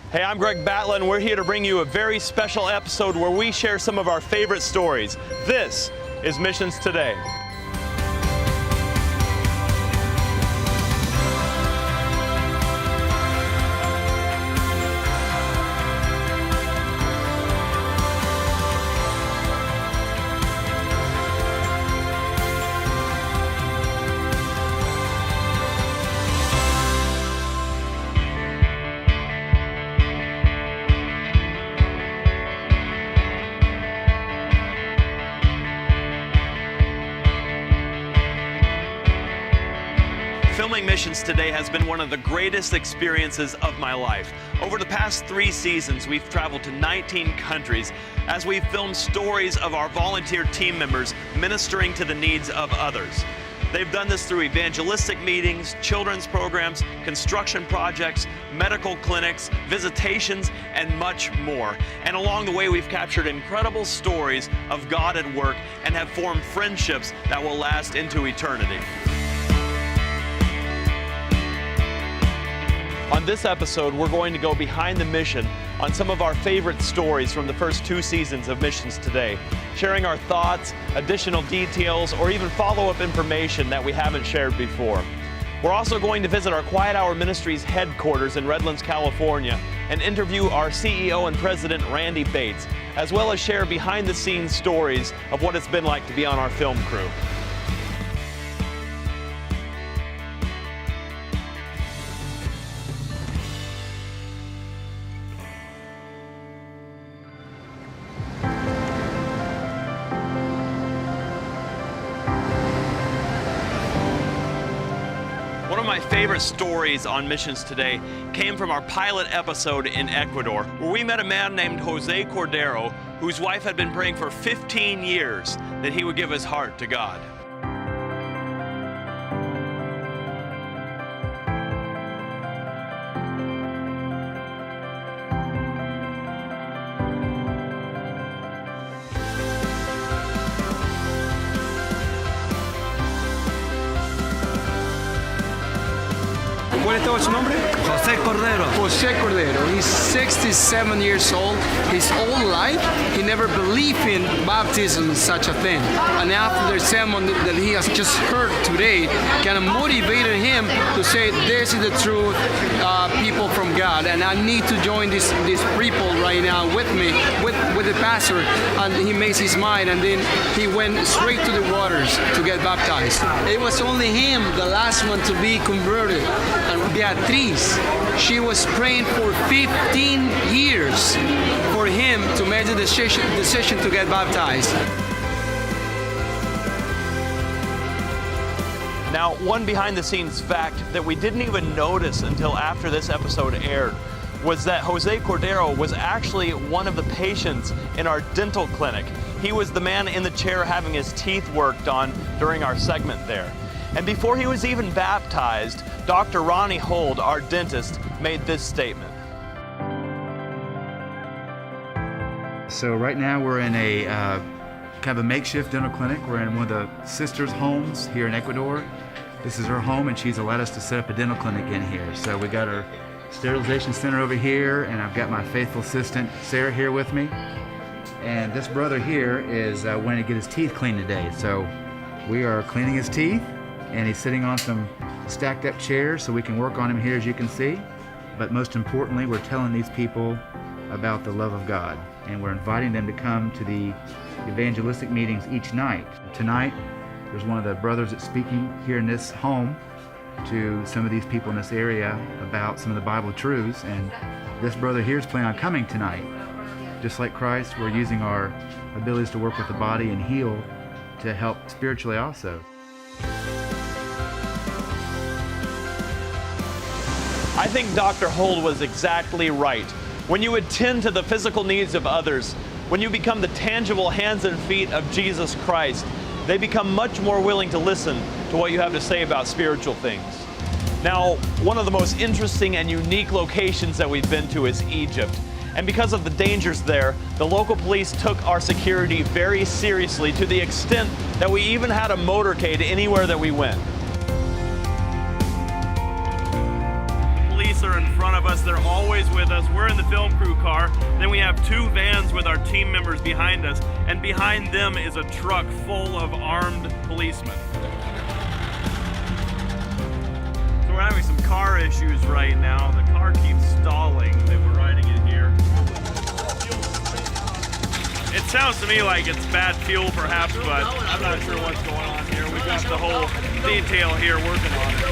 Hey, I'm Greg Batla, and we're here to bring you a very special episode where we share some of our favorite stories. This is Missions Today. Filming Missions Today has been one of the greatest experiences of my life. Over the past 3 seasons, we've traveled to 19 countries as we've filmed stories of our volunteer team members ministering to the needs of others. They've done this through evangelistic meetings, children's programs, construction projects, medical clinics, visitations, and much more. And along the way, we've captured incredible stories of God at work and have formed friendships that will last into eternity. On this episode, we're going to go behind the mission on some of our favorite stories from the first 2 seasons of Missions Today, sharing our thoughts, additional details, or even follow-up information that we haven't shared before. We're also going to visit our Quiet Hour Ministries headquarters in Redlands, California, and interview our CEO and President, Randy Bates, as well as share behind-the-scenes stories of what it's been like to be on our film crew. One of my favorite stories on Missions Today came from our pilot episode in Ecuador, where we met a man named Jose Cordero, whose wife had been praying for 15 years that he would give his heart to God. ¿Cuál es todo su nombre? José Cordero. José Cordero. He's 67 years old. His whole life, he never believed in baptism, such a thing. And after the sermon that he has just heard today, kind of motivated him to say, this is the truth, people from God. And I need to join these people right now with me, with the pastor. And he makes his mind, and then he went straight to the waters to get baptized. It was only him, the last one to be converted. And Beatriz, she was praying for 15 years for him to make the decision to get baptized. Now, one behind-the-scenes fact that we didn't even notice until after this episode aired was that Jose Cordero was actually one of the patients in our dental clinic. He was the man in the chair having his teeth worked on during our segment there. And before he was even baptized, Dr. Ronnie Hold, our dentist, made this statement. So right now we're in a kind of a makeshift dental clinic. We're in one of the sisters' homes here in Ecuador. This is her home, and she's allowed us to set up a dental clinic in here. So we got our sterilization center over here, and I've got my faithful assistant, Sarah, here with me. And this brother here is wanting to get his teeth cleaned today. So we are cleaning his teeth, and he's sitting on some stacked up chairs so we can work on him here, as you can see. But most importantly, we're telling these people about the love of God, and we're inviting them to come to the evangelistic meetings each night. Tonight, there's one of the brothers that's speaking here in this home to some of these people in this area about some of the Bible truths, and this brother here is planning on coming tonight. Just like Christ, we're using our abilities to work with the body and heal to help spiritually also. I think Dr. Hold was exactly right. When you attend to the physical needs of others, when you become the tangible hands and feet of Jesus Christ, they become much more willing to listen to what you have to say about spiritual things. Now, one of the most interesting and unique locations that we've been to is Egypt. And because of the dangers there, the local police took our security very seriously, to the extent that we even had a motorcade anywhere that we went. Police are in front of us us. They're always with us. We're in the film crew car. Then we have 2 vans with our team members behind us, and behind them is a truck full of armed policemen. So we're having some car issues right now. The car keeps stalling that we're riding in here. It sounds to me like it's bad fuel perhaps, but I'm not sure what's going on here. We've got the whole detail here working on it.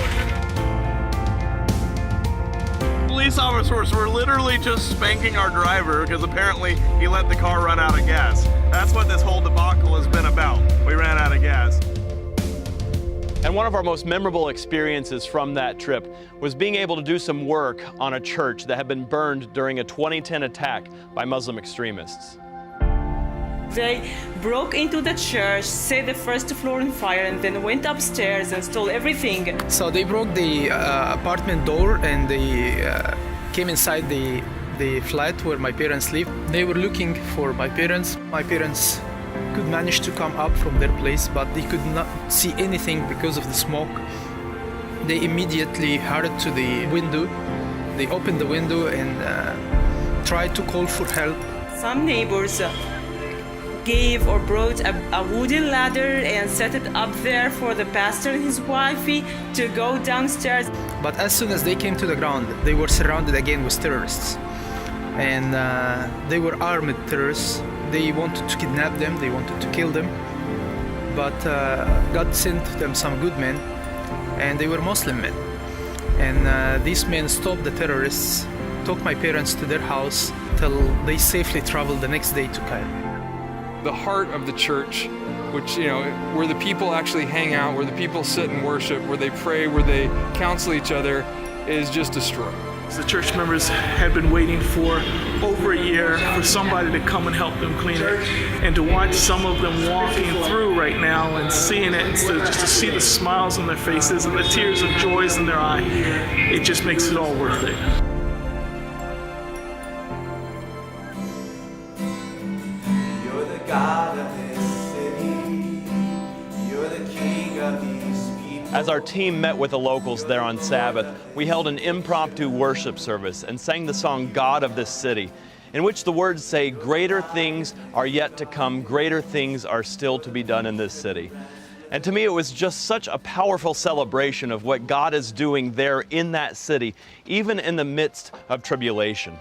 Police officers were literally just spanking our driver because apparently he let the car run out of gas. That's what this whole debacle has been about. We ran out of gas. And one of our most memorable experiences from that trip was being able to do some work on a church that had been burned during a 2010 attack by Muslim extremists. They broke into the church, set the first floor on fire, and then went upstairs and stole everything. So they broke the apartment door and they came inside the flat where my parents live. They were looking for my parents. My parents could manage to come up from their place, but they could not see anything because of the smoke. They immediately hurried to the window. They opened the window and tried to call for help. Some neighbors gave or brought a wooden ladder and set it up there for the pastor and his wifey to go downstairs. But as soon as they came to the ground, they were surrounded again with terrorists. And they were armed terrorists. They wanted to kidnap them, they wanted to kill them. But God sent them some good men, and they were Muslim men. And these men stopped the terrorists, took my parents to their house till they safely traveled the next day to Cairo. The heart of the church, which, where the people actually hang out, where the people sit and worship, where they pray, where they counsel each other, is just destroyed. The church members had been waiting for over a year for somebody to come and help them clean it. And to watch some of them walking through right now and seeing it, and just to see the smiles on their faces and the tears of joy in their eye, it just makes it all worth it. God of this city, you're the king of these people. As our team met with the locals there on Sabbath, we held an impromptu worship service and sang the song God of this city, in which the words say, "Greater things are yet to come, greater things are still to be done in this city." And to me, it was just such a powerful celebration of what God is doing there in that city, even in the midst of tribulation.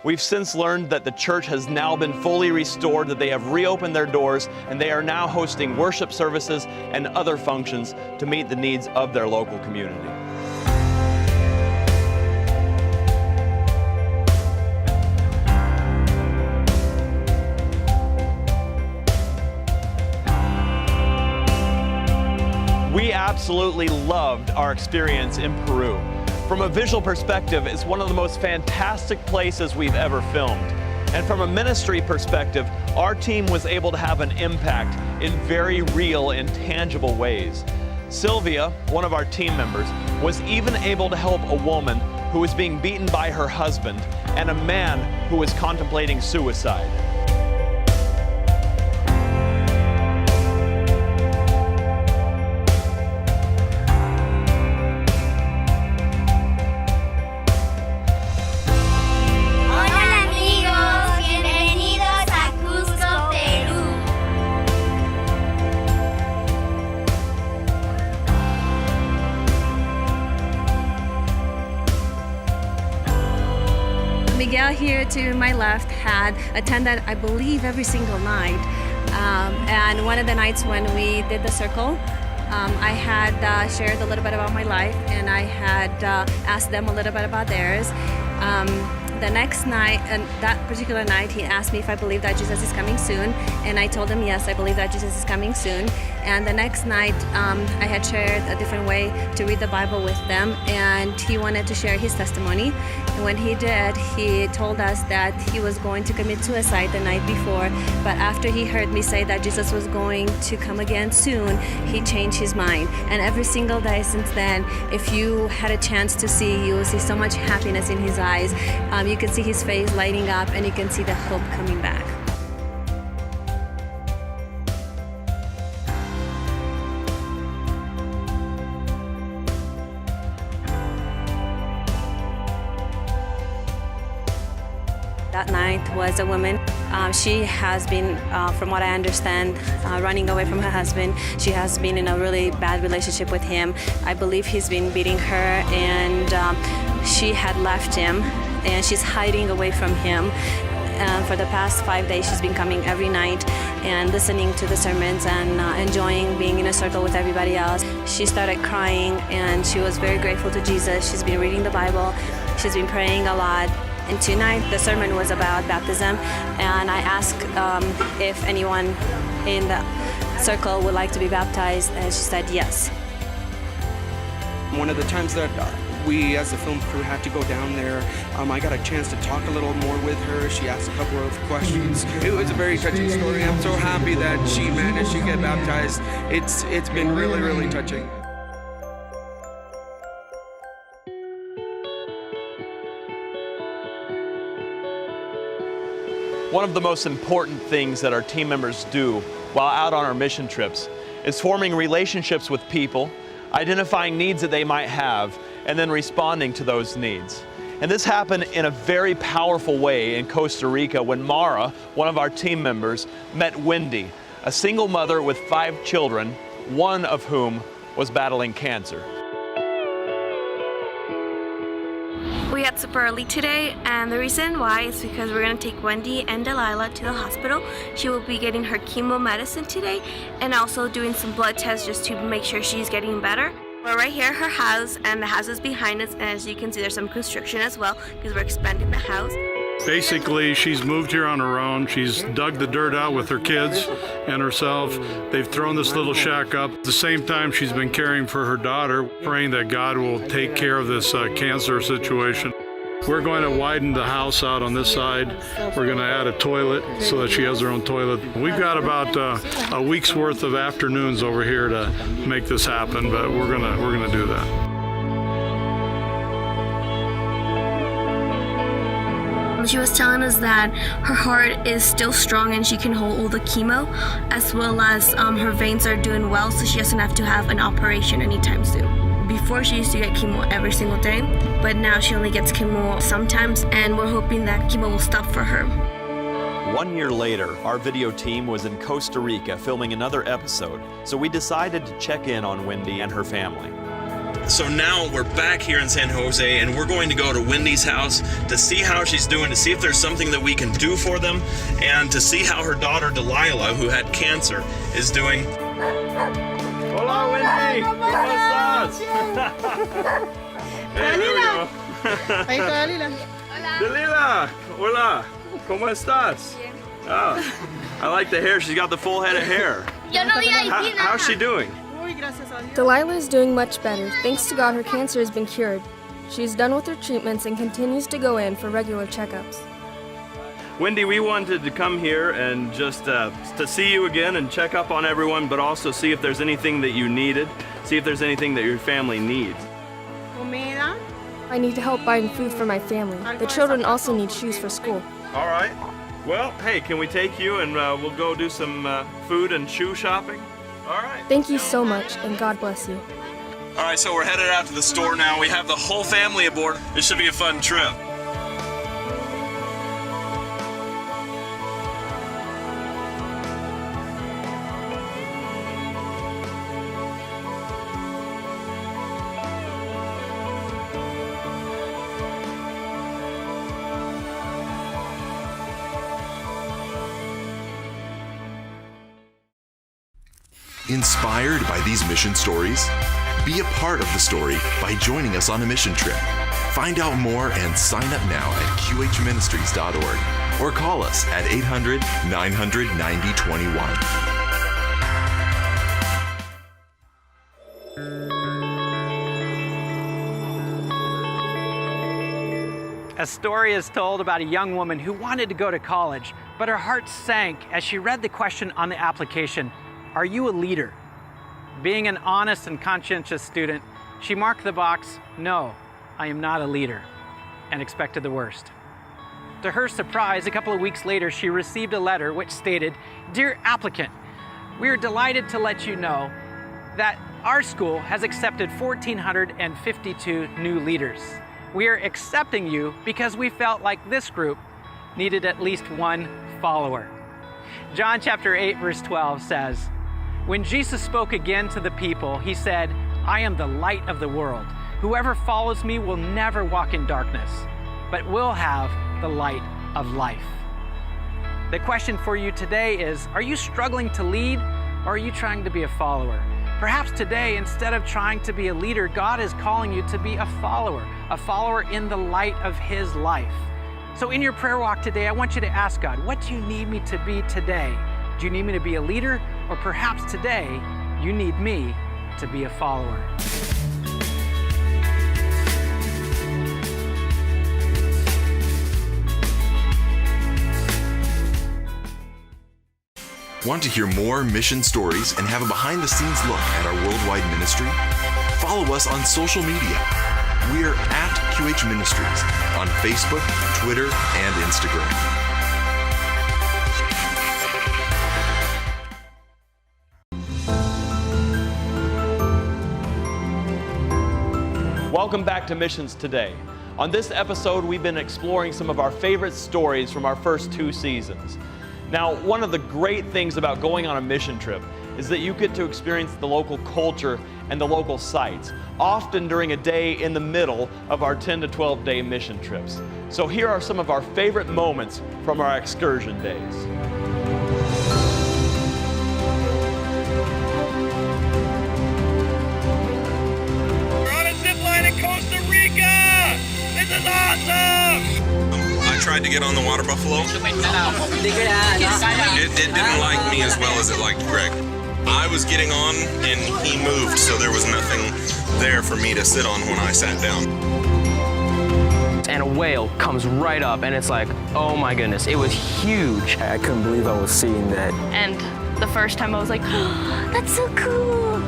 We've since learned that the church has now been fully restored, that they have reopened their doors, and they are now hosting worship services and other functions to meet the needs of their local community. We absolutely loved our experience in Peru. From a visual perspective, it's one of the most fantastic places we've ever filmed. And from a ministry perspective, our team was able to have an impact in very real and tangible ways. Sylvia, one of our team members, was even able to help a woman who was being beaten by her husband and a man who was contemplating suicide. Miguel here to my left had attended, I believe, every single night. And one of the nights when we did the circle, I had shared a little bit about my life, and I had asked them a little bit about theirs. The next night, and that particular night, he asked me if I believe that Jesus is coming soon, and I told him yes, I believe that Jesus is coming soon. And the next night, I had shared a different way to read the Bible with them, and he wanted to share his testimony. And when he did, he told us that he was going to commit suicide the night before, but after he heard me say that Jesus was going to come again soon, he changed his mind. And every single day since then, if you had a chance to see, you will see so much happiness in his eyes. You can see his face lighting up, and you can see the hope coming back. That night was a woman. She has been, from what I understand, running away from her husband. She has been in a really bad relationship with him. I believe he's been beating her, and she had left him, and she's hiding away from him. For the past 5 days, she's been coming every night and listening to the sermons and enjoying being in a circle with everybody else. She started crying, and she was very grateful to Jesus. She's been reading the Bible. She's been praying a lot. And tonight, the sermon was about baptism, and I asked if anyone in the circle would like to be baptized, and she said yes. One of the times that we as a film crew had to go down there, I got a chance to talk a little more with her. She asked a couple of questions. It was a very touching story. I'm so happy that she managed to get baptized. It's been really, really touching. One of the most important things that our team members do while out on our mission trips is forming relationships with people, identifying needs that they might have, and then responding to those needs. And this happened in a very powerful way in Costa Rica when Mara, one of our team members, met Wendy, a single mother with 5 children, one of whom was battling cancer. We had super early today, and the reason why is because we're going to take Wendy and Delilah to the hospital. She will be getting her chemo medicine today and also doing some blood tests just to make sure she's getting better. We're right here at her house, and the house is behind us, and as you can see, there's some construction as well because we're expanding the house. Basically, she's moved here on her own. She's dug the dirt out with her kids and herself. They've thrown this little shack up. At the same time, she's been caring for her daughter, praying that God will take care of this cancer situation. We're going to widen the house out on this side. We're going to add a toilet so that she has her own toilet. We've got about a week's worth of afternoons over here to make this happen, but we're gonna do that. She was telling us that her heart is still strong and she can hold all the chemo, as well as her veins are doing well, so she doesn't have to have an operation anytime soon. Before, she used to get chemo every single day, but now she only gets chemo sometimes, and we're hoping that chemo will stop for her. 1 year later, our video team was in Costa Rica filming another episode, so we decided to check in on Wendy and her family. So now we're back here in San Jose, and we're going to go to Wendy's house to see how she's doing, to see if there's something that we can do for them, and to see how her daughter Delilah, who had cancer, is doing. Hola, Wendy! ¿Cómo estás? Hey, there we go. Ahí está Dalila. Delilah! Hola! ¿Cómo estás? Oh, I like the hair. She's got the full head of hair. How's she doing? Delilah is doing much better. Thanks to God, her cancer has been cured. She is done with her treatments and continues to go in for regular checkups. Wendy, we wanted to come here and just to see you again and check up on everyone, but also see if there's anything that you needed, see if there's anything that your family needs. I need help buying food for my family. The children also need shoes for school. All right. Well, hey, can we take you and we'll go do some food and shoe shopping? All right. Thank you so much, and God bless you. All right, so we're headed out to the store now. We have the whole family aboard. This should be a fun trip. Inspired by these mission stories? Be a part of the story by joining us on a mission trip. Find out more and sign up now at qhministries.org or call us at 800-900-9021. A story is told about a young woman who wanted to go to college, but her heart sank as she read the question on the application, "Are you a leader?" Being an honest and conscientious student, she marked the box, "No, I am not a leader," and expected the worst. To her surprise, a couple of weeks later, she received a letter which stated, "Dear applicant, we are delighted to let you know that our school has accepted 1,452 new leaders. We are accepting you because we felt like this group needed at least one follower. John chapter 8, verse 12 says, "When Jesus spoke again to the people, he said, 'I am the light of the world. Whoever follows me will never walk in darkness, but will have the light of life.'" The question for you today is, are you struggling to lead, or are you trying to be a follower? Perhaps today, instead of trying to be a leader, God is calling you to be a follower in the light of His life. So in your prayer walk today, I want you to ask God, what do you need me to be today? Do you need me to be a leader? Or perhaps today, you need me to be a follower. Want to hear more mission stories and have a behind-the-scenes look at our worldwide ministry? Follow us on social media. We're at QH Ministries on Facebook, Twitter, and Instagram. Welcome back to Missions Today. On this episode, we've been exploring some of our favorite stories from our first 2 seasons. Now, one of the great things about going on a mission trip is that you get to experience the local culture and the local sites, often during a day in the middle of our 10 to 12 day mission trips. So here are some of our favorite moments from our excursion days. We're on a zip line in Costa Rica! This is awesome! I tried to get on the water buffalo. It didn't like me as well as it liked Greg. I was getting on and he moved, so there was nothing there for me to sit on when I sat down. And a whale comes right up and it's like, oh my goodness, it was huge. I couldn't believe I was seeing that. And the first time I was like, oh, that's so cool.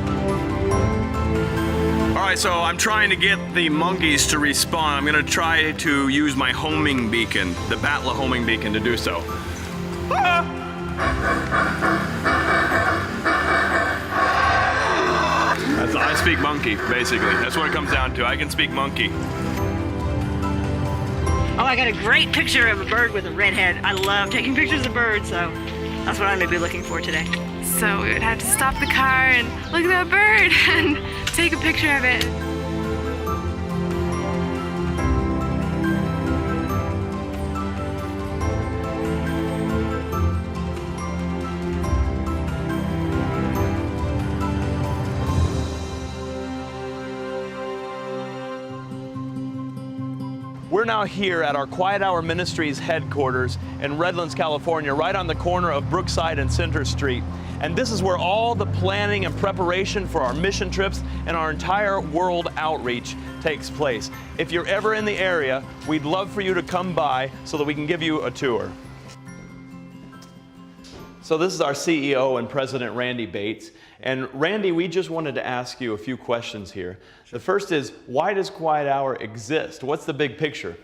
All right, so I'm trying to get the monkeys to respond. I'm gonna try to use my homing beacon, the Batla homing beacon, to do so. I speak monkey, basically. That's what it comes down to. I can speak monkey. Oh, I got a great picture of a bird with a red head. I love taking pictures of birds, so that's what I'm gonna be looking for today. So we would have to stop the car and look at that bird and take a picture of it. We're now here at our Quiet Hour Ministries headquarters in Redlands, California, right on the corner of Brookside and Center Street. And this is where all the planning and preparation for our mission trips and our entire world outreach takes place. If you're ever in the area, we'd love for you to come by so that we can give you a tour. So this is our CEO and President, Randy Bates. And Randy, we just wanted to ask you a few questions here. The first is, why does Quiet Hour exist? What's the big picture?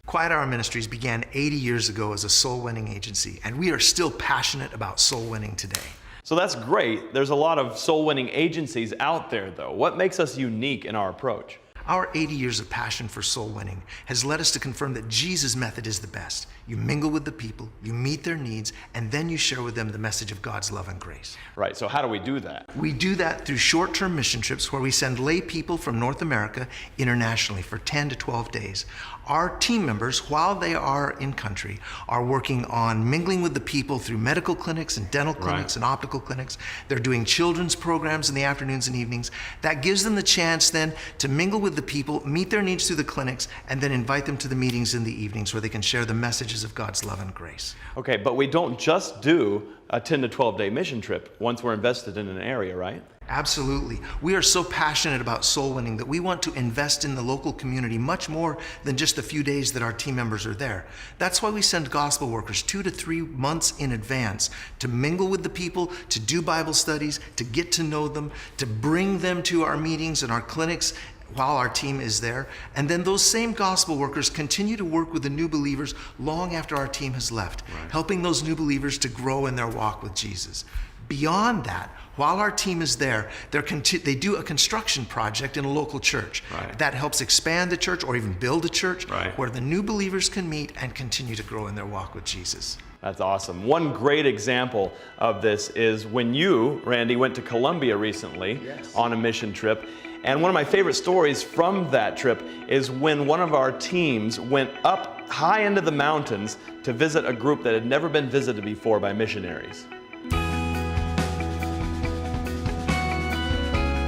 Quiet Hour Ministries began 80 years ago as a soul-winning agency, and we are still passionate about soul winning today. So that's great. There's a lot of soul-winning agencies out there, though. What makes us unique in our approach? Our 80 years of passion for soul winning has led us to confirm that Jesus' method is the best. You mingle with the people, you meet their needs, and then you share with them the message of God's love and grace. Right, so how do we do that? We do that through short-term mission trips where we send lay people from North America internationally for 10 to 12 days. Our team members, while they are in country, are working on mingling with the people through medical clinics and dental clinics and optical clinics. They're doing children's programs in the afternoons and evenings. That gives them the chance then to mingle with the people, meet their needs through the clinics, and then invite them to the meetings in the evenings where they can share the messages of God's love and grace. Okay, but we don't just do a 10 to 12 day mission trip once we're invested in an area, right? Absolutely. We are so passionate about soul winning that we want to invest in the local community much more than just the few days that our team members are there. That's why we send gospel workers 2 to 3 months in advance to mingle with the people, to do Bible studies, to get to know them, to bring them to our meetings and our clinics while our team is there. And then those same gospel workers continue to work with the new believers long after our team has left, helping those new believers to grow in their walk with Jesus. Beyond that, while our team is there, they do a construction project in a local church. Right. That helps expand the church or even build a church Right. where the new believers can meet and continue to grow in their walk with Jesus. That's awesome. One great example of this is when you, Randy, went to Colombia recently on a mission trip. And one of my favorite stories from that trip is when one of our teams went up high into the mountains to visit a group that had never been visited before by missionaries.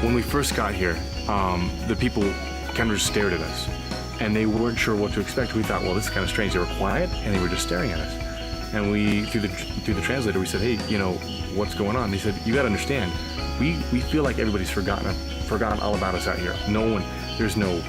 When we first got here, the people kind of just stared at us, and they weren't sure what to expect. We thought, well, this is kind of strange. They were quiet, and they were just staring at us. And we, through the translator, we said, hey, what's going on? They said, you got to understand, we feel like everybody's forgotten all about us out here. No one, there's no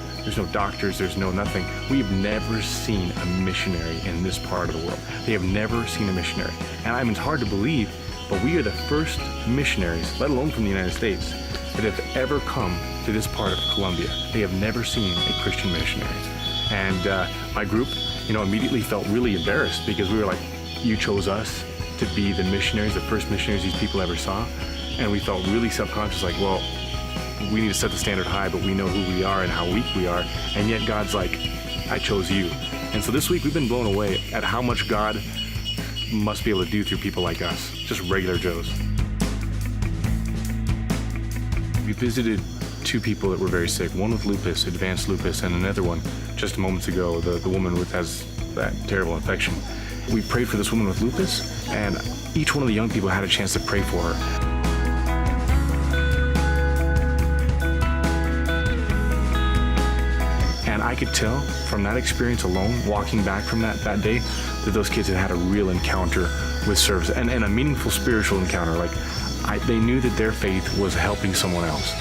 doctors, there's no nothing. We've never seen a missionary in this part of the world. They have never seen a missionary. And I mean, it's hard to believe, but we are the first missionaries, let alone from the United States, that have ever come to this part of Colombia. They have never seen a Christian missionary. And my group, immediately felt really embarrassed because we were like, you chose us to be the missionaries, the first missionaries these people ever saw. And we felt really self-conscious, like, well, we need to set the standard high, but we know who we are and how weak we are. And yet God's like, I chose you. And so this week we've been blown away at how much God must be able to do through people like us, just regular Joes. We visited 2 people that were very sick, one with lupus, advanced lupus, and another one just moments ago, the woman has that terrible infection. We prayed for this woman with lupus, and each one of the young people had a chance to pray for her. And I could tell from that experience alone, walking back from that day, that those kids had a real encounter with service and a meaningful spiritual encounter. Like, they knew that their faith was helping someone else.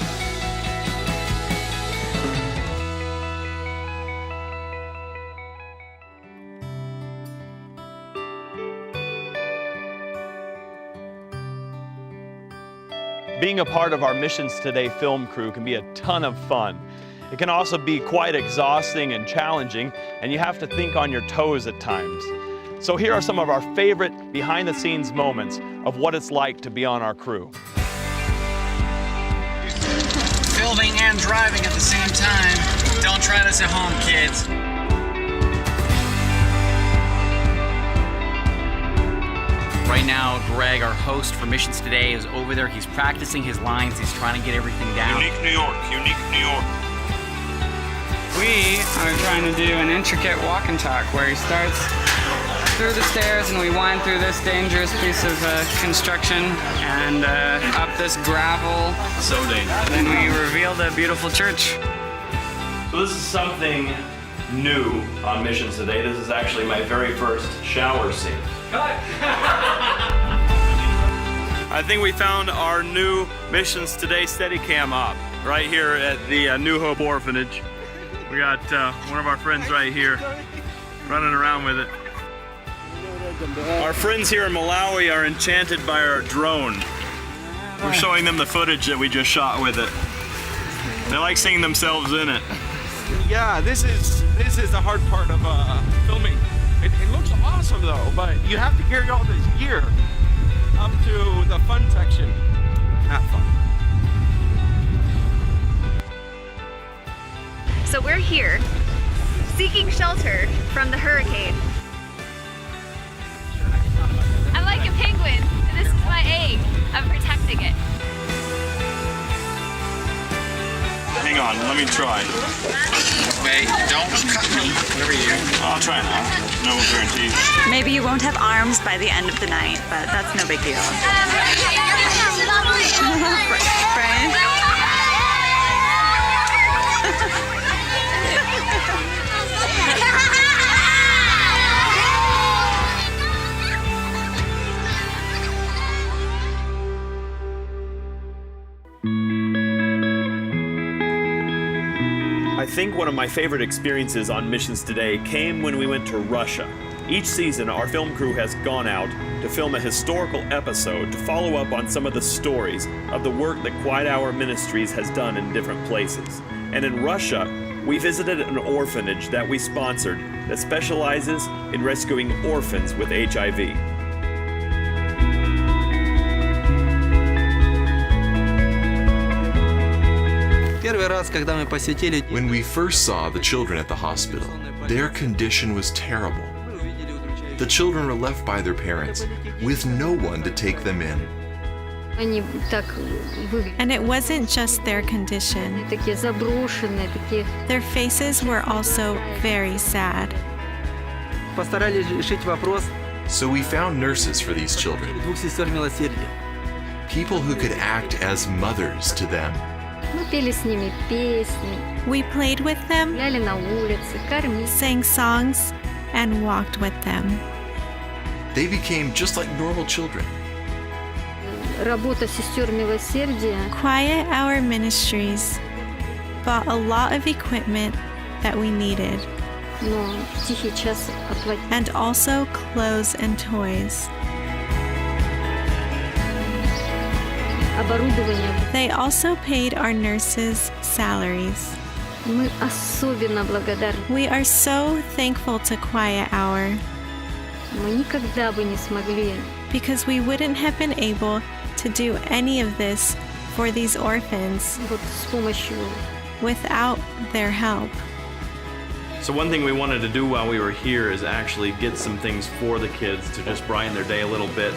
Being a part of our Missions Today film crew can be a ton of fun. It can also be quite exhausting and challenging, and you have to think on your toes at times. So here are some of our favorite behind-the-scenes moments of what it's like to be on our crew. Filming and driving at the same time. Don't try this at home, kids. Right now, Greg, our host for Missions Today, is over there. He's practicing his lines. He's trying to get everything down. Unique New York, unique New York. We are trying to do an intricate walk and talk where he starts through the stairs and we wind through this dangerous piece of construction and up this gravel. So dangerous. Then we reveal the beautiful church. So this is something new on Missions Today. This is actually my very first shower scene. I think we found our new Missions Today Steadicam op right here at the New Hope Orphanage. We got one of our friends right here running around with it. Our friends here in Malawi are enchanted by our drone. We're showing them the footage that we just shot with it. They like seeing themselves in it. Yeah, this is the hard part of filming. It looks awesome though, but you have to carry all this gear up to the fun section. Not fun. So we're here, seeking shelter from the hurricane. I'm like a penguin, and this is my egg. I'm protecting it. Hang on, let me try. Wait, don't cut me. Whatever you. I'll try now. No guarantee. Maybe you won't have arms by the end of the night, but that's no big deal. I think one of my favorite experiences on Missions Today came when we went to Russia. Each season, our film crew has gone out to film a historical episode to follow up on some of the stories of the work that Quiet Hour Ministries has done in different places. And in Russia, we visited an orphanage that we sponsored that specializes in rescuing orphans with HIV. When we first saw the children at the hospital, their condition was terrible. The children were left by their parents with no one to take them in. And it wasn't just their condition. Their faces were also very sad. So we found nurses for these children, people who could act as mothers to them. We played with them, sang songs, and walked with them. They became just like normal children. Quiet Hour Ministries bought a lot of equipment that we needed, and also clothes and toys. They also paid our nurses salaries. We are so thankful to Quiet Hour because we wouldn't have been able to do any of this for these orphans without their help. So one thing we wanted to do while we were here is actually get some things for the kids to just brighten their day a little bit.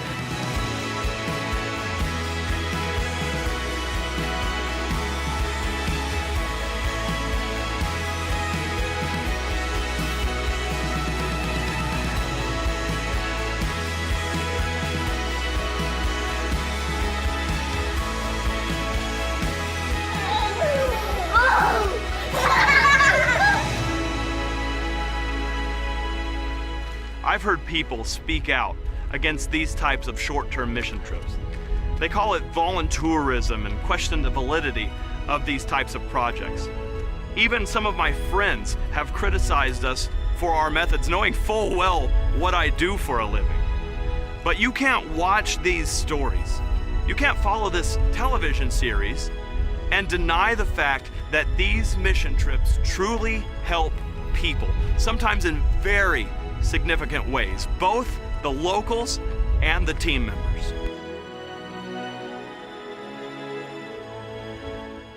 I've heard people speak out against these types of short-term mission trips. They call it voluntourism and question the validity of these types of projects. Even some of my friends have criticized us for our methods, knowing full well what I do for a living. But you can't watch these stories, you can't follow this television series and deny the fact that these mission trips truly help people, sometimes in very significant ways, both the locals and the team members.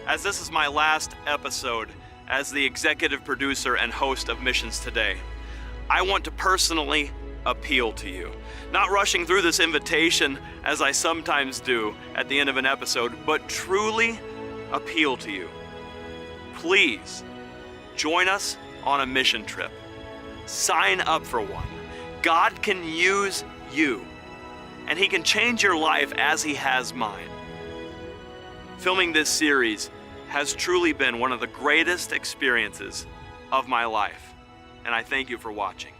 As this is my last episode as the executive producer and host of Missions Today, I want to personally appeal to you. Not rushing through this invitation as I sometimes do at the end of an episode, but truly appeal to you. Please join us on a mission trip. Sign up for one. God can use you, and He can change your life as He has mine. Filming this series has truly been one of the greatest experiences of my life, and I thank you for watching.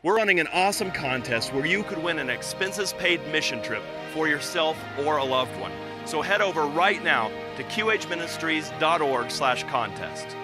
We're running an awesome contest where you could win an expenses-paid mission trip for yourself or a loved one. So head over right now to qhministries.org/contest.